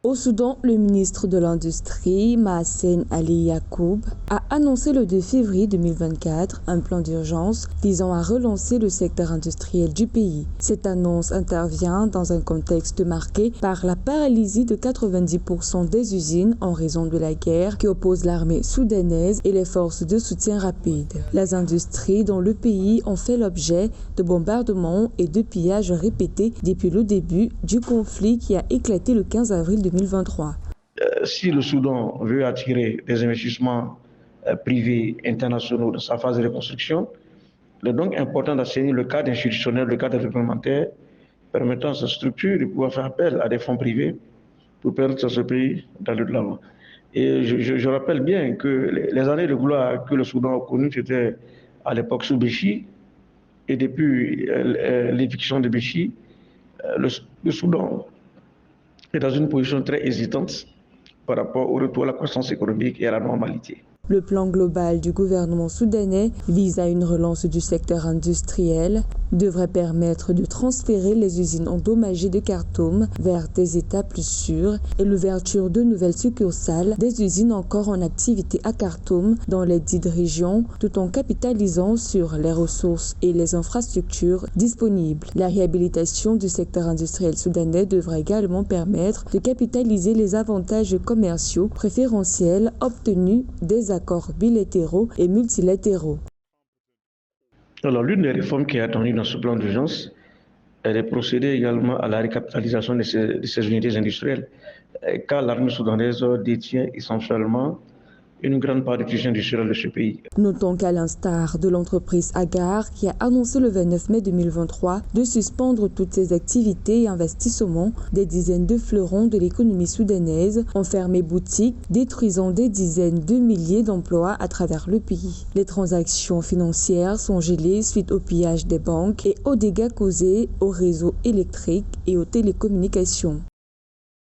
Au Soudan, le ministre de l'Industrie, Mahassen Ali Yacoub, a annoncé le 2 février 2024 un plan d'urgence visant à relancer le secteur industriel du pays. Cette annonce intervient dans un contexte marqué par la paralysie de 90% des usines en raison de la guerre qui oppose l'armée soudanaise et les forces de soutien rapide. Les industries dans le pays ont fait l'objet de bombardements et de pillages répétés depuis le début du conflit qui a éclaté le 15 avril 2023. Si le Soudan veut attirer des investissements privés internationaux dans sa phase de reconstruction, il est donc important d'assainir le cadre institutionnel, le cadre réglementaire, permettant à cette structure de pouvoir faire appel à des fonds privés pour permettre à ce pays d'aller de l'avant. Et je rappelle bien que les années de gloire que le Soudan a connues, c'était à l'époque sous Béchi, et depuis l'éviction de Béchi, le Soudan est dans une position très hésitante par rapport au retour à la croissance économique et à la normalité. Le plan global du gouvernement soudanais vise à une relance du secteur industriel, devrait permettre de transférer les usines endommagées de Khartoum vers des États plus sûrs et l'ouverture de nouvelles succursales des usines encore en activité à Khartoum dans les dites régions, tout en capitalisant sur les ressources et les infrastructures disponibles. La réhabilitation du secteur industriel soudanais devrait également permettre de capitaliser les avantages commerciaux préférentiels obtenus des accords bilatéraux et multilatéraux. Alors, l'une des réformes qui est attendue dans ce plan d'urgence, elle est procéder également à la récapitalisation de ces unités industrielles, car l'armée soudanaise détient essentiellement une grande part des tissus industriels de ce pays. Notons qu'à l'instar de l'entreprise Agar, qui a annoncé le 29 mai 2023 de suspendre toutes ses activités et investissements, des dizaines de fleurons de l'économie soudanaise ont fermé boutique, détruisant des dizaines de milliers d'emplois à travers le pays. Les transactions financières sont gelées suite au pillage des banques et aux dégâts causés aux réseaux électriques et aux télécommunications.